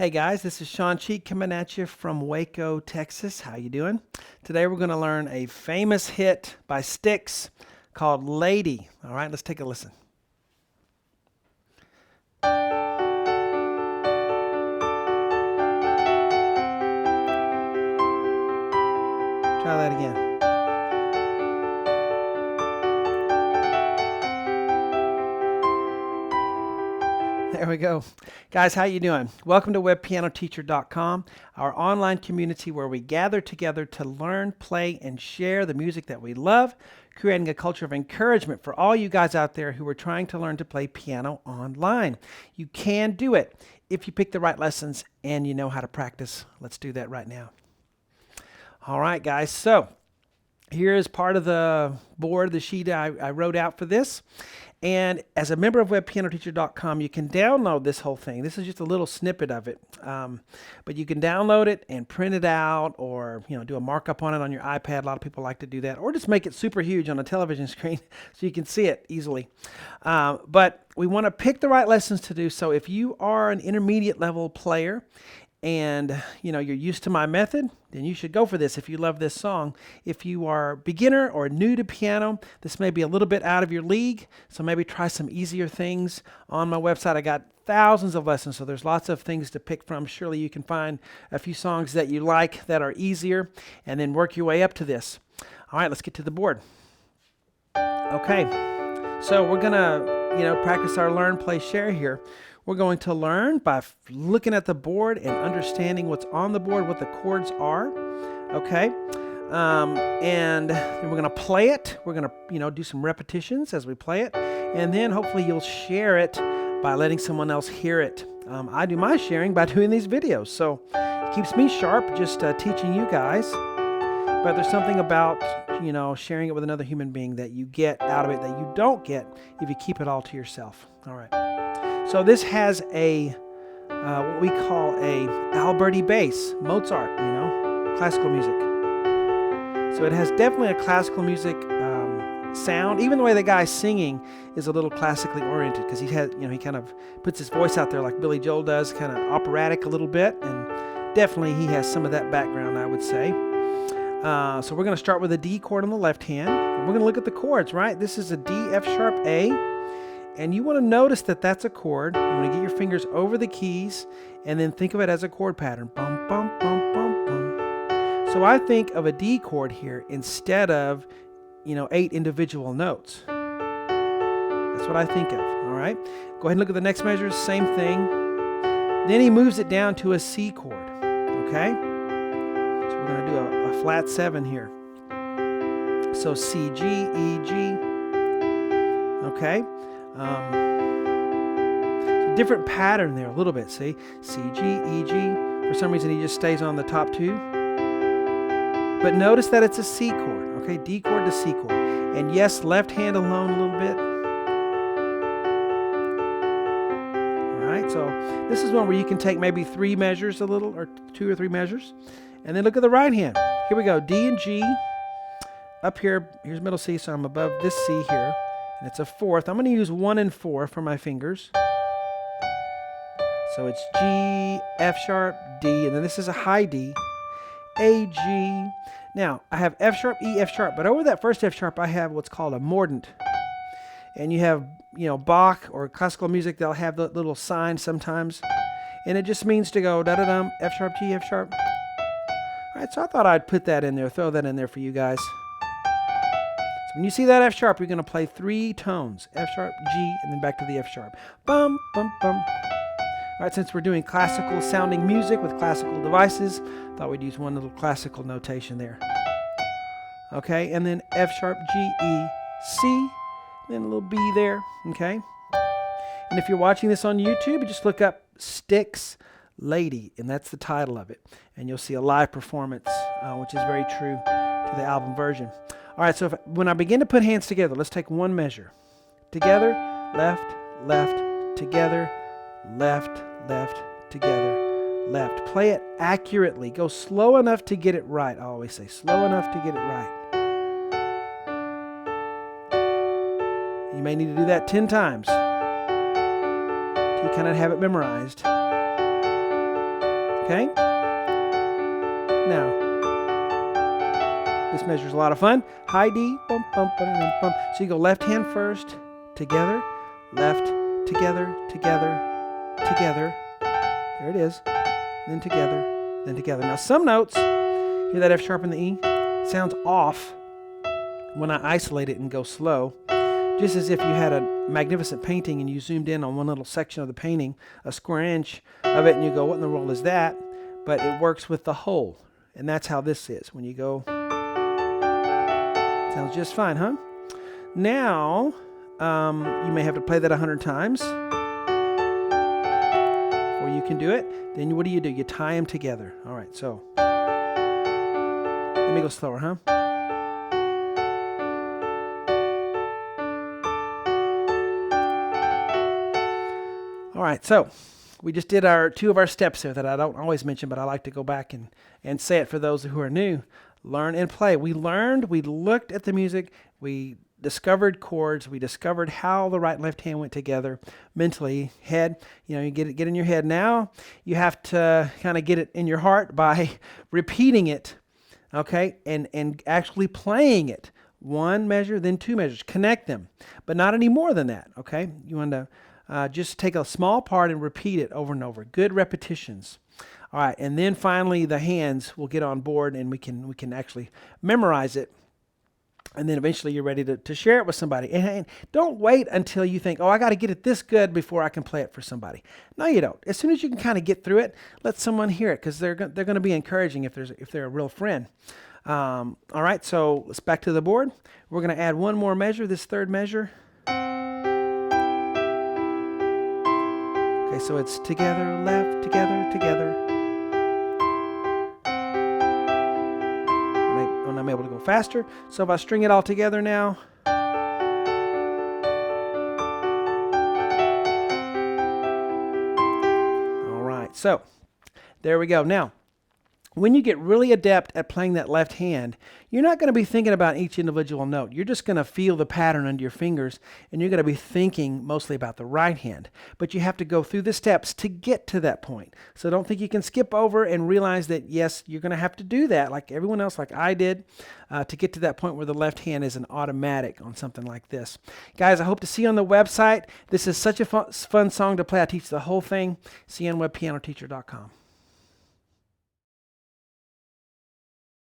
Hey guys, this is Shawn coming at you from Waco, Texas. How you doing? Today we're going to learn a famous hit by Styx called Lady. All right, let's take a listen. Try that again. There we go. Guys, how you doing? Welcome to webpianoteacher.com, our online community where we gather together to learn, play, and share the music that we love, creating a culture of encouragement for all you guys out there who are trying to learn to play piano online. You can do it if you pick the right lessons and you know how to practice. Let's do that right now. All right, guys. So here is part of the board, the sheet I wrote out for this. And as a member of webpianoteacher.com, you can download this whole thing. This is just a little snippet of it. But you can download it and print it out or do a markup on it on your iPad. A lot of people like to do that. Or just make it super huge on a television screen so you can see it easily. But we want to pick the right lessons to do. So if you are an intermediate level player and you're used to my method, then you should go for this if you love this song. If you are beginner or new to piano, this may be a little bit out of your league, so maybe try some easier things. On my website, I got thousands of lessons, so there's lots of things to pick from. Surely you can find a few songs that you like that are easier, and then work your way up to this. All right, let's get to the board. Okay, so we're gonna practice our learn, play, share here. We're going to learn by looking at the board and understanding what's on the board, what the chords are, okay? And then we're going to play it. We're going to, do some repetitions as we play it. And then hopefully you'll share it by letting someone else hear it. I do my sharing by doing these videos. So it keeps me sharp just teaching you guys. But there's something about, sharing it with another human being that you get out of it that you don't get if you keep it all to yourself. All right. So this has a what we call a Alberti bass, Mozart, classical music. So it has definitely a classical music sound. Even the way the guy's singing is a little classically oriented because he kind of puts his voice out there like Billy Joel does, kind of operatic a little bit, and definitely he has some of that background, I would say. So we're going to start with a D chord on the left hand, and we're going to look at the chords, right? This is a D, F sharp, A. And you want to notice that that's a chord. You want to get your fingers over the keys and then think of it as a chord pattern. Bum, bum, bum, bum, bum. So I think of a D chord here instead of, 8 individual notes. That's what I think of, all right? Go ahead and look at the next measure, same thing. Then he moves it down to a C chord, okay? So we're going to do a flat 7 here. So C, G, E, G, okay? So different pattern there a little bit, see? C, G, E, G. For some reason he just stays on the top 2. But notice that it's a C chord, okay? D chord to C chord. And yes, left hand alone a little bit. All right, so this is one where you can take maybe 3 measures a little, or 2 or 3 measures. And then look at the right hand. Here we go, D and G. Up here, here's middle C, so I'm above this C here. And it's a 4th. I'm going to use 1 and 4 for my fingers. So it's G, F sharp, D, and then this is a high D, A, G. Now, I have F sharp, E, F sharp, but over that first F sharp, I have what's called a mordent. And you have, Bach or classical music, they'll have the little sign sometimes. And it just means to go da-da-dum, F sharp, G, F sharp. All right, so I thought I'd put that in there, throw that in there for you guys. When you see that F sharp, you're going to play 3 tones, F sharp, G, and then back to the F sharp. Bum, bum, bum. All right, since we're doing classical sounding music with classical devices, thought we'd use one little classical notation there. Okay, and then F sharp, G, E, C, then a little B there, okay? And if you're watching this on YouTube, you just look up Styx Lady, and that's the title of it. And you'll see a live performance, which is very true to the album version. All right, so when I begin to put hands together, let's take one measure. Together, left, left, together, left, left, together, left. Play it accurately. Go slow enough to get it right. I always say slow enough to get it right. You may need to do that 10 times till you kind of have it memorized. Okay? Now, this measure is a lot of fun. High D, bum, bum, bum, bum, bum. So you go left hand first, together, left, together, together, together. There it is. Then together, then together. Now some notes, hear that F sharp and the E? Sounds off when I isolate it and go slow. Just as if you had a magnificent painting and you zoomed in on one little section of the painting, a square inch of it, and you go, what in the world is that? But it works with the whole. And that's how this is. When you go, sounds just fine, huh? Now, you may have to play that 100 times before you can do it. Then what do? You tie them together. All right, so let me go slower, huh? All right, so we just did two of our steps here that I don't always mention, but I like to go back and say it for those who are new. Learn and play. We learned, we looked at the music, we discovered chords, we discovered how the right and left hand went together mentally. Head, you get in your head. Now you have to kind of get it in your heart by repeating it, okay, and actually playing it. One measure, then two measures. Connect them, but not any more than that, okay? You want to just take a small part and repeat it over and over. Good repetitions. All right, and then finally the hands will get on board and we can actually memorize it. And then eventually you're ready to share it with somebody. And don't wait until you think, oh, I got to get it this good before I can play it for somebody. No, you don't. As soon as you can kind of get through it, let someone hear it because they're going to be encouraging if they're a real friend. All right, so let's back to the board. We're going to add one more measure, this third measure. Okay, so it's together, left, together, together. And I'm able to go faster. So if I string it all together now. All right, so there we go. Now, when you get really adept at playing that left hand, you're not going to be thinking about each individual note. You're just going to feel the pattern under your fingers, and you're going to be thinking mostly about the right hand. But you have to go through the steps to get to that point. So don't think you can skip over and realize that, yes, you're going to have to do that like everyone else, like I did, to get to that point where the left hand is an automatic on something like this. Guys, I hope to see you on the website. This is such a fun song to play. I teach the whole thing. See you on webpianoteacher.com.